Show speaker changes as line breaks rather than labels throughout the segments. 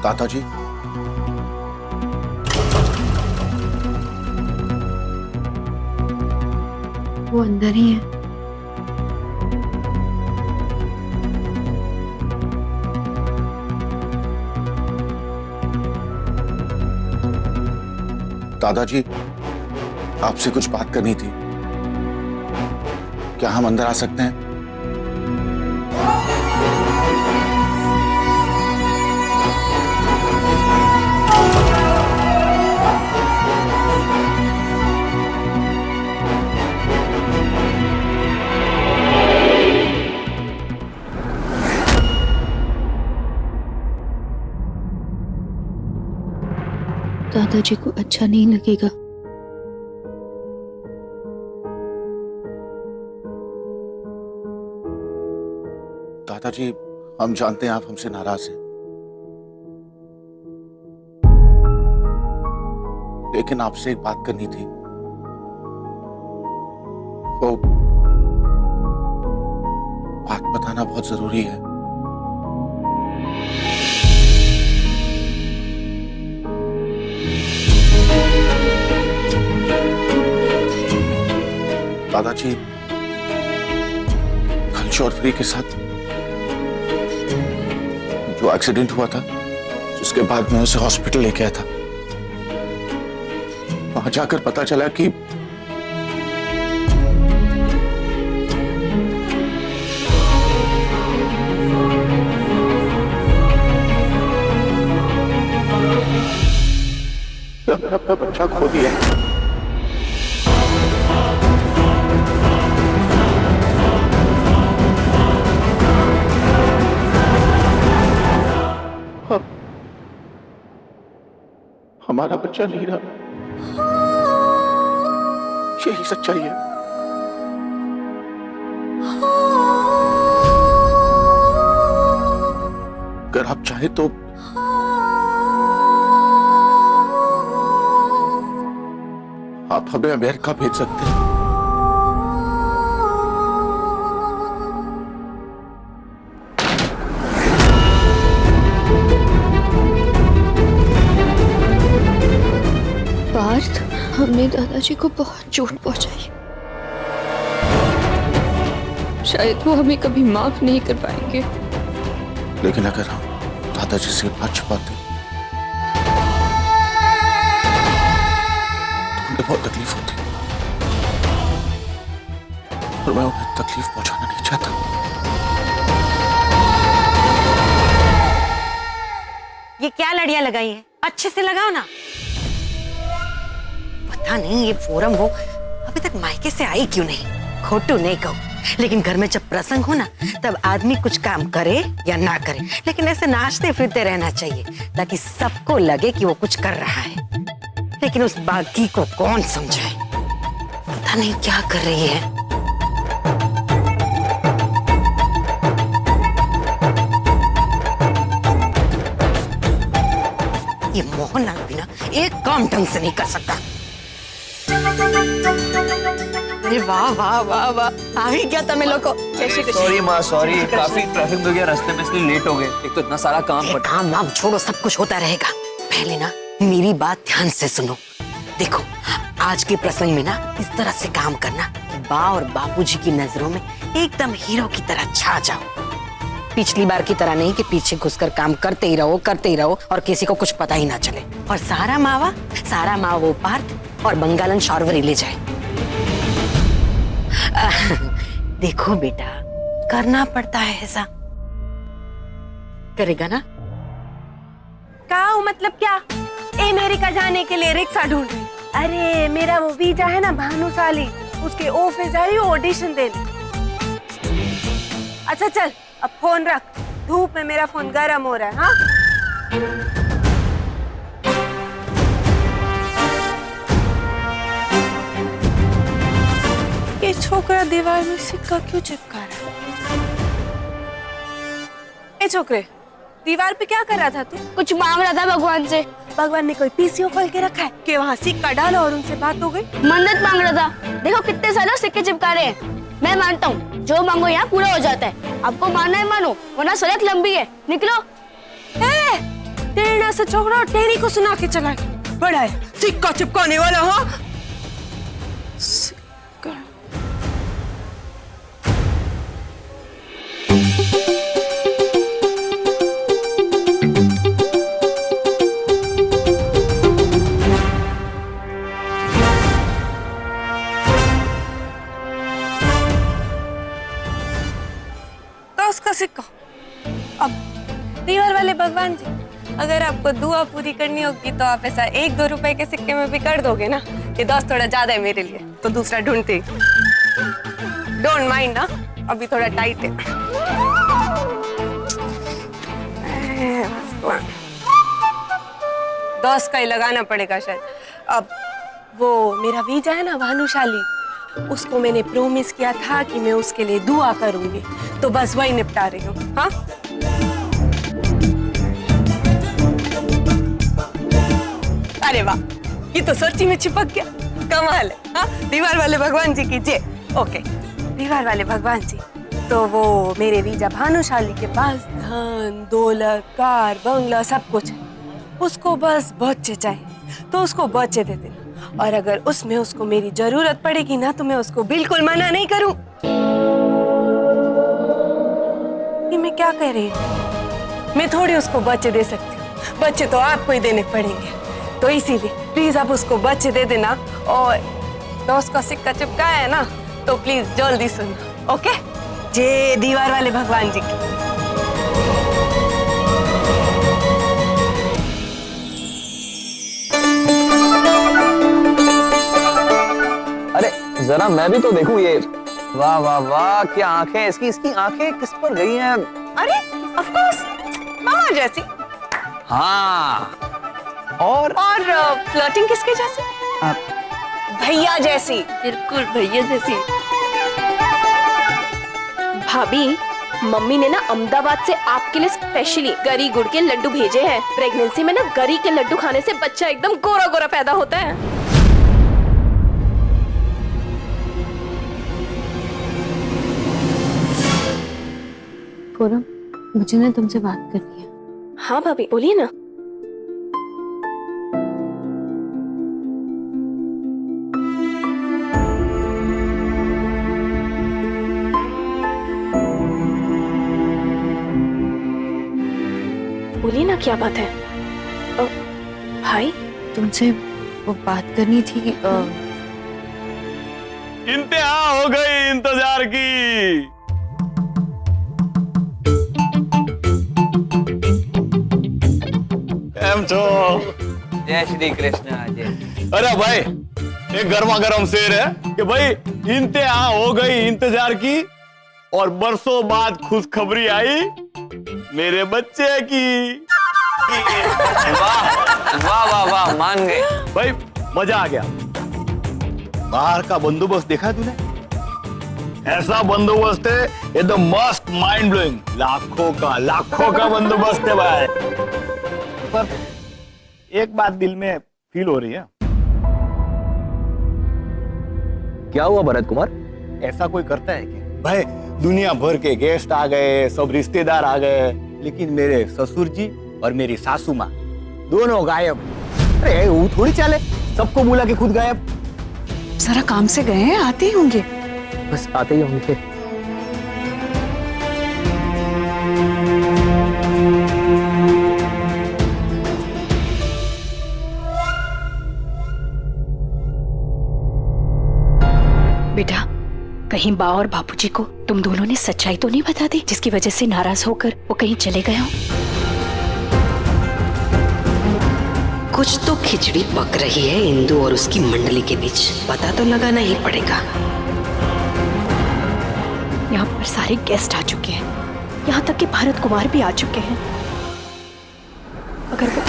दादाजी,
वो अंदर ही है।
दादाजी, आपसे कुछ बात करनी थी। क्या हम अंदर आ सकते हैं?
दादाजी को अच्छा नहीं लगेगा।
दादाजी, हम जानते हैं आप हमसे नाराज हैं, लेकिन आपसे एक बात करनी थी। वो बात बताना बहुत जरूरी है। दादाजी, कल चौधरी के साथ जो एक्सीडेंट हुआ था, जिसके बाद मैं उसे हॉस्पिटल लेके आया था, वहां जाकर पता चला कि अपना बच्चा खो दिया है। हमारा बच्चा नहीं रहा, यही सच्चाई है। अगर आप चाहे तो आप हमें अमेरिका भेज सकते हैं।
पार्थ, हमने दादाजी को बहुत चोट पहुंचाई। शायद वो हमें कभी माफ नहीं कर पाएंगे।
लेकिन अगर हम दादाजी से बात छुपाते तो उन्हें बहुत तकलीफ होती, और मैं उन्हें तकलीफ पहुंचाना नहीं चाहता।
ये क्या लड़ियां लगाई है? अच्छे से लगाओ ना। पता नहीं ये फोरम वो अभी तक मायके से आई क्यों नहीं। खोटू नहीं कहूं, लेकिन घर में जब प्रसंग हो ना, तब आदमी कुछ काम करे या ना करे, लेकिन ऐसे नाचते फिरते रहना चाहिए ताकि सबको लगे कि वो कुछ कर रहा है। लेकिन उस बागी को कौन समझाए, पता नहीं क्या कर रही है। ये मोहनलाल बिना एक काम ढंग से नहीं कर सकता। अरे वाह वाह वाह वाह, आ ही गया तमिल लोग को।
सॉरी माँ, सॉरी, काफी ट्रैफिक हो गया रास्ते में, इसलिए लेट हो गए। एक तो इतना सारा काम पड़ा।
काम वाम छोड़ो, सब कुछ होता रहेगा। पहले ना मेरी बात ध्यान से सुनो। देखो, आज के प्रसंग में ना इस तरह से काम करना कि बा और बापूजी की नजरों में एकदम हीरो की तरह छा जाओ। पिछली बार की तरह नहीं कि पीछे घुसकर काम करते ही रहो और किसी को कुछ पता ही ना चले, और सारा मावा वो पार्थ और बंगालन शॉर्वरी ले जाए। देखो बेटा, करना पड़ता है ऐसा। करेगा ना?
क्या मतलब क्या? अमेरिका जाने के लिए रिक्शा ढूंढ रही। अरे मेरा वो वीजा है ना भानुशाली, उसके ऑफिस जा रही हूँ ऑडिशन देने। अच्छा चल, अब फोन रख, धूप में मेरा फोन गर्म हो रहा है। हाँ, ये छोकरा दीवार में सिक्का क्यों चिपका रहा है? ए छोकरे, दीवार पे क्या कर रहा था तू?
कुछ मांग रहा था भगवान से।
भगवान ने कोई पीसीओ खोल के रखा है कि वहाँ सिक्का डालो और उनसे बात हो गई?
मन्नत मांग रहा था। देखो कितने सारे सिक्के चिपका रहे हैं। मैं मानता हूँ, जो मांगो यहाँ पूरा हो जाता है। आपको मानना है मानो, वरना सड़क लंबी है। निकलो।
टेढ़ा सा छोकरा टेढ़ी को सुना के चला गया। बड़ा है सिक्का चिपकाने वाला। हाँ सिक्का। तो उसका सिक्का। अब दीवार वाले भगवान जी, अगर आपको दुआ पूरी करनी होगी तो आप ऐसा 1-2 रुपए के सिक्के में भी कर दोगे ना कि 10 थोड़ा ज्यादा है मेरे लिए, तो दूसरा ढूंढते। डोंट माइंड ना, अभी थोड़ा टाइट है। 10 का ही लगाना पड़ेगा शायद। अब वो मेरा वीजा है ना भानुशाली, उसको मैंने प्रोमिस किया था कि मैं उसके लिए दुआ करूंगी, तो बस वही निपटा रही हूँ। हाँ अरे वाह, ये तो सच्ची में चिपक गया, कमाल है। हाँ दीवार वाले भगवान जी की जय। ओके दीवार वाले भगवान जी, तो वो मेरे वीजा भानुशाली के पास धन दौलत कार बंगला सब कुछ है, उसको बस बच्चे चाहिए तो उसको बच्चे दे देना, और अगर उसमें उसको मेरी जरूरत पड़ेगी ना तो मैं उसको बिल्कुल मना नहीं करूं। ये मैं क्या कह रही हूँ, मैं थोड़ी उसको बच्चे दे सकती हूँ, बच्चे तो आपको ही देने पड़ेंगे, तो इसीलिए प्लीज आप उसको बच्चे दे देना। और तो उसका सिक्का चिपकाया है ना, तो प्लीज जल्दी सुनना। ओके जय दीवार वाले भगवान जी की।
अरे जरा मैं भी तो देखूं ये। वाह वाह वाह, क्या आंखें इसकी, इसकी आंखें किस पर गई हैं?
अरे ऑफ कोर्स मामा जैसी।
हाँ और
फ्लर्टिंग किसके जैसी? भैया जैसी।
बिल्कुल भैया जैसी।
भाभी, मम्मी ने ना अहमदाबाद से आपके लिए स्पेशली गरी गुड़ के लड्डू भेजे हैं। प्रेगनेंसी में ना गरी के लड्डू खाने से बच्चा एकदम गोरा गोरा पैदा होता है।
पूनम, मुझे ना तुमसे बात करनी है।
हाँ भाभी बोलिए ना। बोलिए ना क्या बात है। भाई
तुमसे वो बात करनी थी।
इंतहा हो गई इंतजार की। एम छो।
जय श्री कृष्ण। जय।
अरे भाई, एक गर्मा गर्म शेर है कि भाई इंतहा हो गई इंतजार की, और बरसों बाद खुशखबरी आई मेरे बच्चे की।
वाह वाह वाह वाह, मान गए
भाई, मजा आ गया। बाहर का बंदोबस्त देखा तूने? ऐसा बंदोबस्त है एकदम मस्त, माइंड ब्लोइंग। लाखों का बंदोबस्त है भाई। पर एक बात दिल में फील हो रही है।
क्या हुआ भरत कुमार?
ऐसा कोई करता है क्या भाई? दुनिया भर के गेस्ट आ गए, सब रिश्तेदार आ गए, लेकिन मेरे ससुर जी और मेरी सासू माँ दोनों गायब। अरे वो थोड़ी चाले, सबको बुला के खुद गायब।
जरा काम से गए हैं, आते ही होंगे।
बस आते ही होंगे।
बेटा, कहीं बा और बापूजी को तुम दोनों ने सच्चाई तो नहीं बता दी, जिसकी वजह से नाराज होकर वो कहीं चले गए हो?
कुछ तो खिचड़ी पक रही है इंदु और उसकी मंडली के बीच, पता तो लगाना ही पड़ेगा।
यहाँ पर सारे गेस्ट आ चुके हैं, यहाँ तक कि भरत कुमार भी आ चुके हैं। अगर वो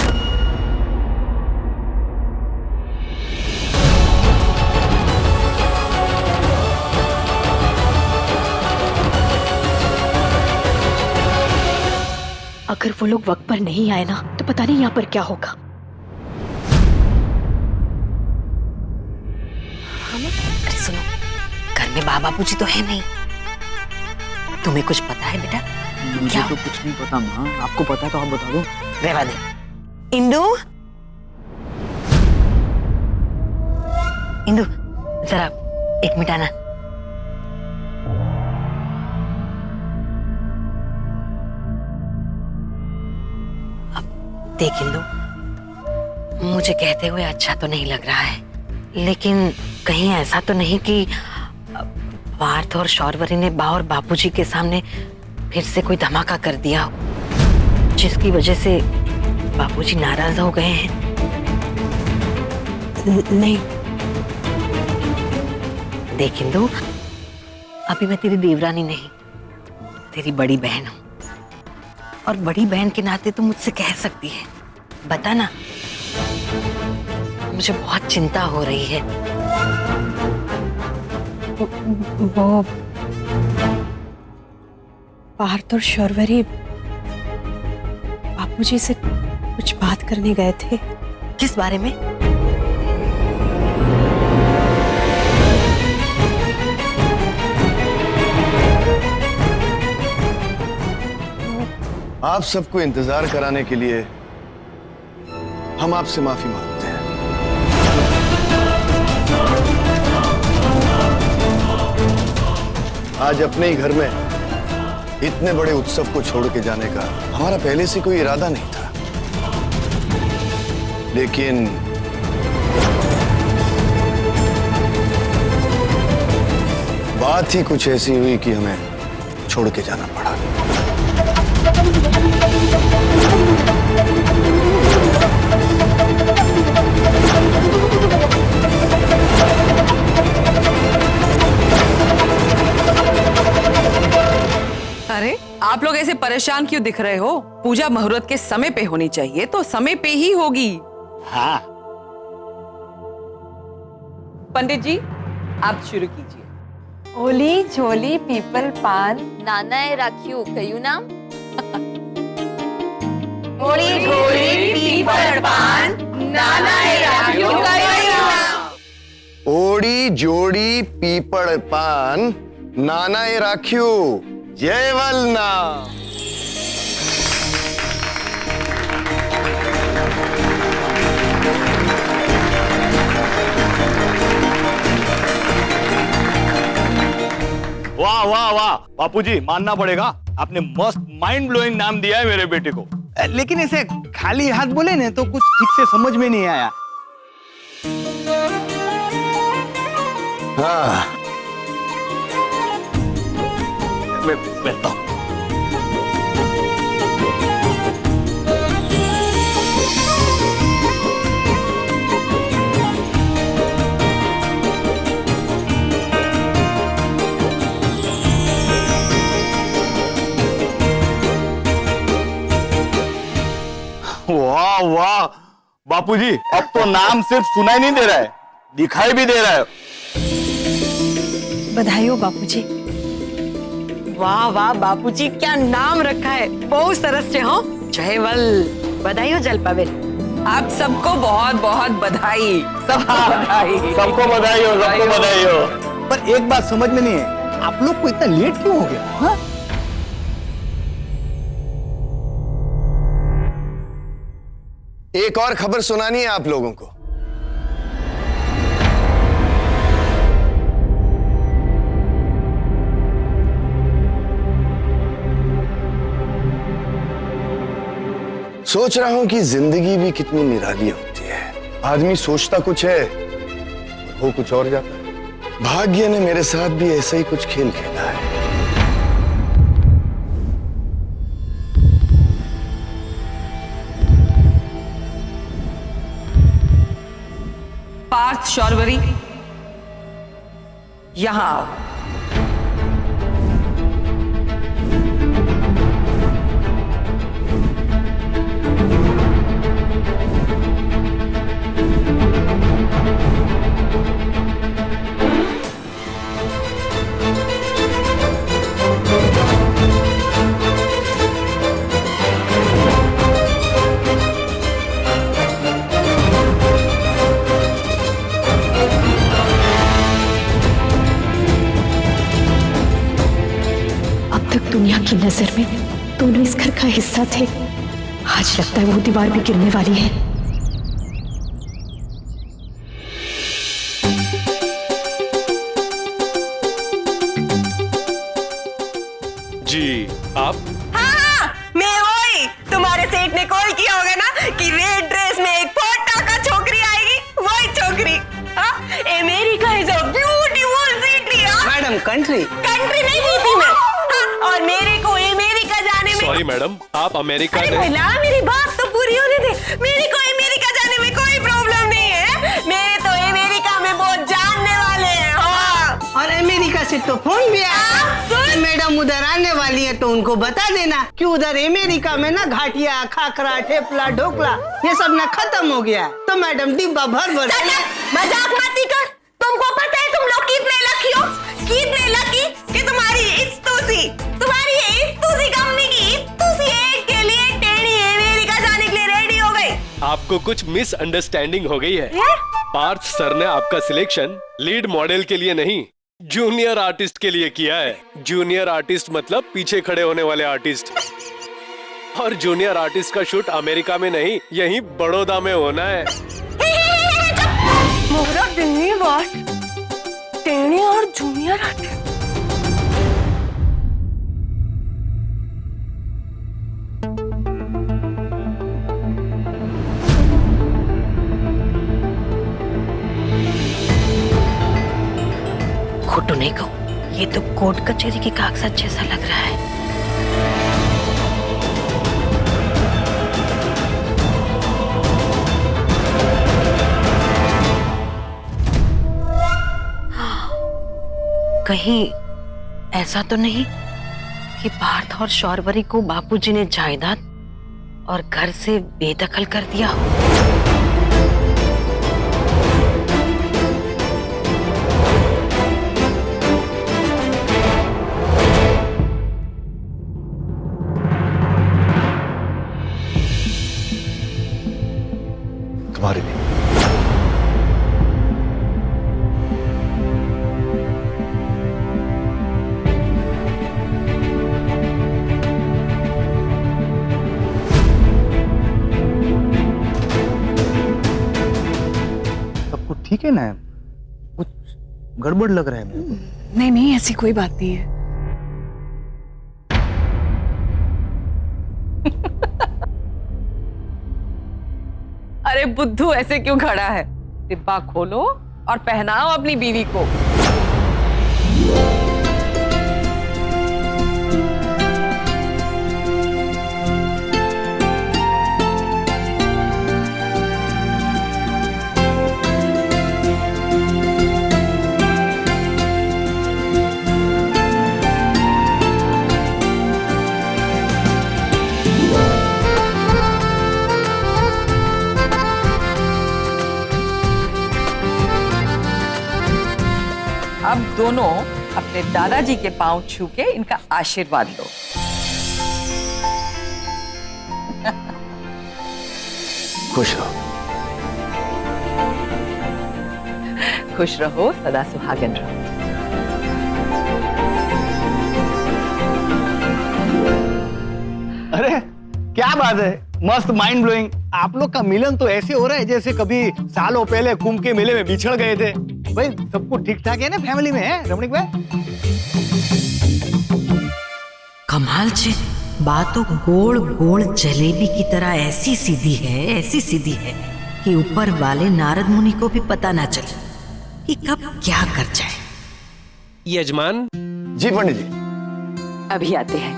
अगर वो लोग वक्त पर नहीं आए ना, तो पता नहीं यहाँ पर क्या होगा।
अरे सुनो, घर में बाबा पूजी तो है नहीं। तुम्हें कुछ पता है बेटा?
मुझे तो कुछ नहीं पता माँ, आपको पता है तो आप बता दो।
रहवा दे, इंदु, इंदु जरा 1 मिनट आना। अब देख इंदु, मुझे कहते हुए अच्छा तो नहीं लग रहा है, लेकिन कहीं ऐसा तो नहीं कि पार्थ और शौरवरी ने बा और बापूजी के सामने फिर से कोई धमाका कर दिया हो, जिसकी वजह से बापूजी नाराज हो गए हैं। नहीं देख इंदु, अभी मैं तेरी देवरानी नहीं, तेरी बड़ी बहन हूं, और बड़ी बहन के नाते तो मुझसे कह सकती है। बता ना, मुझे बहुत चिंता हो रही है।
वो पार्थ और शौरवरी बापूजी से कुछ बात करने गए थे।
किस बारे में?
आप सबको इंतजार कराने के लिए हम आपसे माफी मांगते हैं। आज अपने ही घर में इतने बड़े उत्सव को छोड़ के जाने का हमारा पहले से कोई इरादा नहीं था, लेकिन बात ही कुछ ऐसी हुई कि हमें छोड़ के जाना पड़ा।
अरे आप लोग ऐसे परेशान क्यों दिख रहे हो? पूजा मुहूर्त के समय पे होनी चाहिए तो समय पे ही होगी।
हाँ।
पंडित जी आप शुरू कीजिए।
ओली झोली पीपल पान नानाए राख्यू कયું નામ?
ओली झोली पीपल पान नानाए राख्यू कયું નામ?
ओड़ी जोड़ी पीपड़ पान नानाए राख्यू जय वलना।
वाह वाह वाह बापूजी, मानना पड़ेगा, आपने मस्त माइंड ब्लोइंग नाम दिया है मेरे बेटे को।
लेकिन ऐसे खाली हाथ बोले ना तो कुछ ठीक से समझ में नहीं आया।
हाँ,
बैठता हूं। वाह वाह बापूजी, अब तो नाम सिर्फ सुनाई नहीं दे रहा है, दिखाई भी दे रहा है।
बधाई हो बापूजी।
वाह वाह बापूजी, क्या नाम रखा है, बहुत सरस से हो। जयवल, बधाई हो जलपाबेन।
आप सबको बहुत बहुत बधाई। सबको बधाई।
सबको बधाई हो, सबको बधाई हो।
पर एक बात समझ में नहीं है, आप लोग को इतना लेट क्यों हो गया? हाँ?
एक और खबर सुनानी है आप लोगों को। सोच रहा हूं कि जिंदगी भी कितनी निराली होती है। आदमी सोचता कुछ है, वो कुछ और जाता है। भाग्य ने मेरे साथ भी ऐसा ही कुछ खेल खेला है।
पार्थ शौरवरी यहां आओ।
दुनिया की नजर में दोनों इस घर का हिस्सा थे।
आज लगता है वो दीवार भी गिरने वाली है।
जी आप?
हाँ, मैं वही तुम्हारे सेठ ने कॉल किया होगा ना कि रेड ड्रेस में एक फोटा का छोकरी आएगी, वही छोकरी। America is a beautiful city.
Madam country
नहीं जीती मैं। और मेरे को अमेरिका जाने में,
सॉरी मैडम, आप अमेरिका
अरे भला मेरी बात तो पूरी होने दे। मेरे को अमेरिका जाने में कोई प्रॉब्लम नहीं है, मेरे तो अमेरिका में बहुत जानने वाले हैं। हाँ।
और अमेरिका से तो फोन भी आया मैडम उधर आने वाली है, तो उनको बता देना कि उधर अमेरिका में ना घाटिया, खाखरा, ठेपला, ढोकला ये सब ना खत्म हो गया है, तो मैडम डिब्बा भर
मजाक मत कर। तुमको पता है तुम लोग कितने लकी हो, कितने लकी कि तुम्हारी कंपनी की इतूसी एक के लिए टेढ़ी अमेरिका जाने के लिए रेडी हो गई।
आपको कुछ मिसअंडरस्टैंडिंग हो गई है। पार्थ सर ने आपका सिलेक्शन लीड मॉडल के लिए नहीं, जूनियर आर्टिस्ट के लिए किया है। जूनियर आर्टिस्ट मतलब पीछे खड़े होने वाले आर्टिस्ट। और जूनियर आर्टिस्ट का शूट अमेरिका में नहीं, यहीं बड़ौदा में होना है।
मोहरा दिल्ली बात, टेढ़ी और जूनियर आर्टिस्ट।
घुटने को, ये तो कोर्ट कचहरी के कागजात जैसा लग रहा है। कहीं ऐसा तो नहीं कि पार्थ और शौर्वरी को बापूजी ने जायदाद और घर से बेदखल कर दिया हो?
तुम्हारे लिए
सब कुछ ठीक है ना? कुछ गड़बड़ लग रहा है मेरे को।
नहीं नहीं, ऐसी कोई बात नहीं है। अरे बुद्धू, ऐसे क्यों खड़ा है? डिब्बा खोलो और पहनाओ अपनी बीवी को। अब दोनों अपने दादाजी के पांव छू के इनका आशीर्वाद लो।
खुश रहो।
खुश रहो, सदा सुहागन रहो।
अरे क्या बात है, मस्त माइंड ब्लोइंग। आप लोग का मिलन तो ऐसे हो रहा है जैसे कभी सालों पहले कुंभ के मेले में बिछड़ गए थे। भाई सब कुछ ठीक ठाक है ना फैमिली में, है रमणीक भाई?
कमाल छे, बातों गोल गोल जलेबी की तरह ऐसी सीधी है कि ऊपर वाले नारद मुनि को भी पता ना चले कि कब क्या कर जाए।
यजमान
जी पंडित जी।
अभी आते हैं।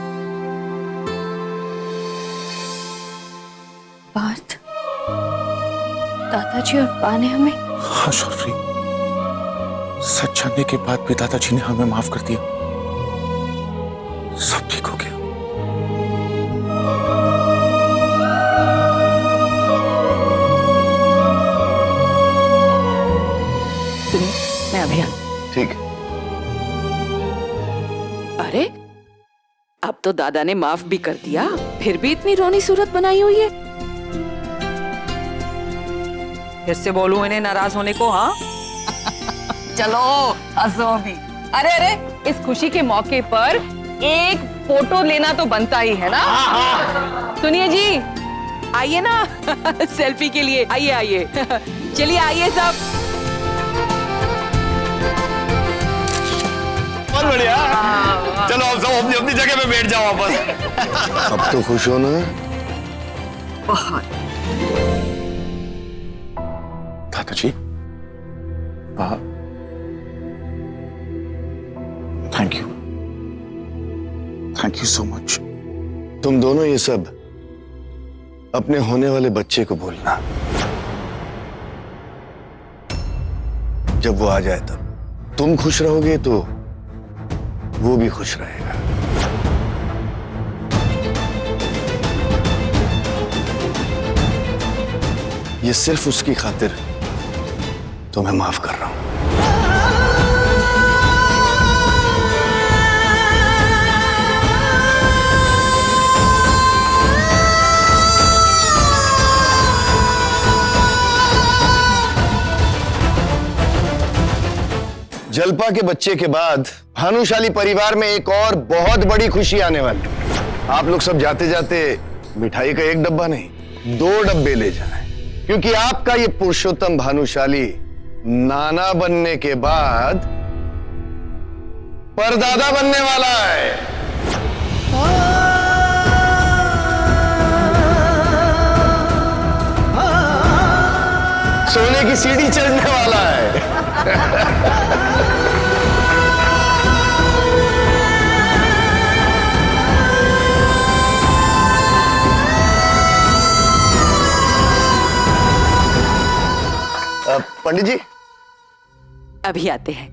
पार्थ, दादाजी और बा ने हमें।
हाँ शौर्य, सच जानने के बाद भी दादाजी ने हमें माफ कर दिया। सब ठीक हो गया।
सुनिए, मैं अभी
ठीक है।
अरे अब तो दादा ने माफ भी कर दिया, फिर भी इतनी रोनी सूरत बनाई हुई है। फिर से बोलूं इन्हें नाराज होने को? हाँ चलो हंसो भी। अरे अरे, इस खुशी के मौके पर एक फोटो लेना तो बनता ही है ना। सुनिए जी, आइए ना सेल्फी के लिए, आइए आइए। चलिए आइए सब।
बहुत बढ़िया। चलो आप सब अपनी अपनी जगह पे बैठ जाओ वापस।
अब तो खुश हो ना?
बहुत।
दादाजी, थैंक यू सो मच।
तुम दोनों ये सब अपने होने वाले बच्चे को बोलना, जब वो आ जाए तब। तुम खुश रहोगे तो वो भी खुश रहेगा। ये सिर्फ उसकी खातिर तुम्हें माफ कर रहा हूं। जलपा के बच्चे के बाद भानुशाली परिवार में एक और बहुत बड़ी खुशी आने वाली। आप लोग सब जाते जाते मिठाई का एक डब्बा नहीं 2 डब्बे ले जाएं, क्योंकि आपका ये पुरुषोत्तम भानुशाली नाना बनने के बाद परदादा बनने वाला है। सोने की सीढ़ी चढ़ने वाला है। पंडित जी
अभी आते हैं।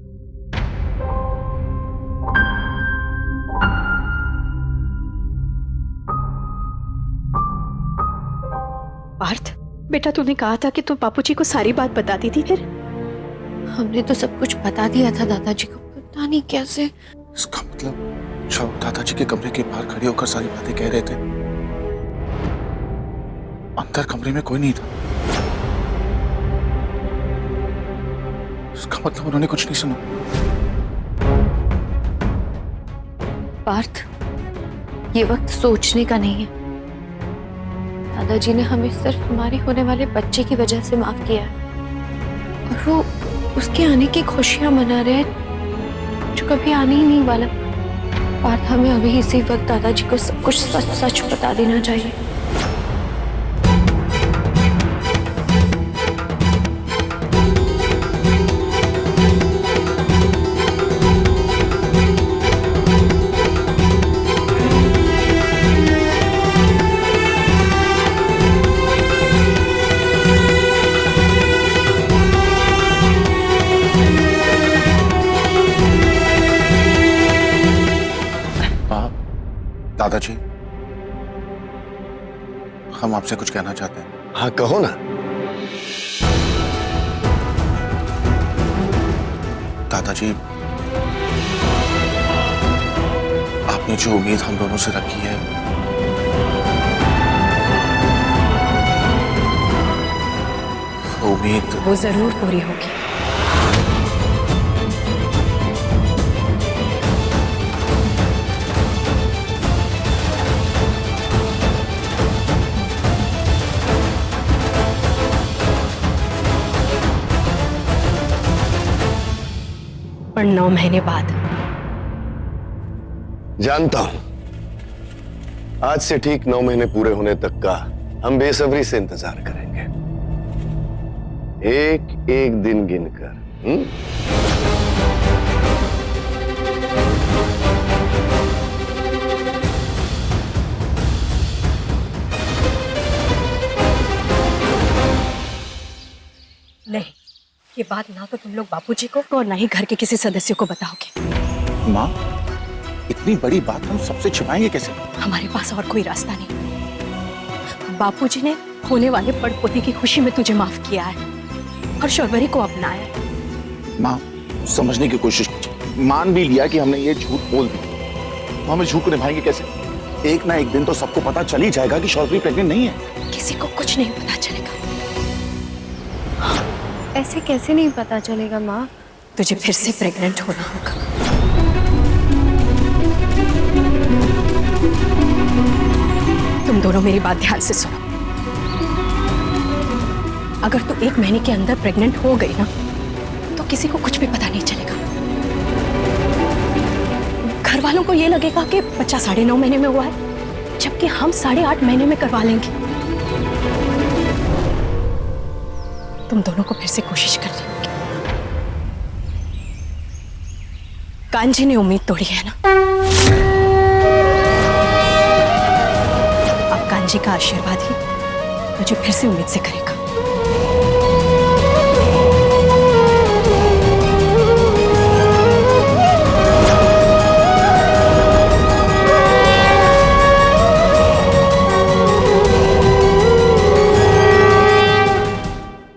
पार्थ बेटा, तूने कहा था कि तू बापूजी को सारी बात बता दी थी, फिर?
हमने तो सब कुछ बता दिया था दादाजी को, पता नहीं कैसे।
इसका मतलब जो दादाजी के कमरे के बाहर खड़े होकर सारी बातें कह रहे थे, अंदर कमरे में कोई नहीं था। इसका मतलब उन्होंने कुछ नहीं सुना।
पार्थ, ये वक्त सोचने का नहीं है। दादाजी ने हमें सिर्फ हमारे होने वाले बच्चे की वजह से माफ किया है, और वो उसके आने की खुशियां मना रहे हैं जो कभी आने ही नहीं वाला। पार्थ, हमें अभी इसी वक्त दादाजी को सब कुछ सच सच बता देना चाहिए।
दादाजी, हम आपसे कुछ कहना चाहते हैं।
हाँ कहो ना।
दादाजी, आपने जो उम्मीद हम दोनों से रखी है, वो उम्मीद
वो जरूर पूरी होगी। पर 9 महीने बाद।
जानता हूं, आज से ठीक 9 महीने पूरे होने तक का हम बेसब्री से इंतजार करेंगे, एक एक दिन गिनकर।
नहीं, ये बात ना तो तुम लोग बापूजी को और ना ही घर के किसी सदस्य को बताओगे।
माँ, इतनी बड़ी बात हम सबसे छिपाएंगे कैसे?
हमारे पास और कोई रास्ता नहीं। बापूजी ने होने वाले पड़पोती की खुशी में तुझे माफ किया है और शौर्वरी को अपनाया है।
माँ, समझने की कोशिश कीजिए। मान भी लिया कि हमने ये झूठ बोल दिया, तो हम इस झूठ को निभाएंगे कैसे? एक ना एक दिन तो सबको पता चल ही जाएगा कि शौर्वरी प्रेग्नेंट नहीं है।
किसी को कुछ नहीं पता चलेगा।
ऐसे कैसे नहीं पता चलेगा माँ?
तुझे फिर से प्रेग्नेंट होना होगा। तुम दोनों मेरी बात ध्यान से सुनो।
अगर तू 1 महीने के अंदर प्रेग्नेंट हो गई ना तो किसी को कुछ भी पता नहीं चलेगा। घर वालों को ये लगेगा कि बच्चा 9.5 महीने में हुआ है, जबकि हम 8.5 महीने में करवा लेंगे। तुम दोनों को फिर से कोशिश करनी होगी। कांजी ने उम्मीद तोड़ी है ना, अब कांजी का आशीर्वाद ही मुझे फिर से उम्मीद से करेगा।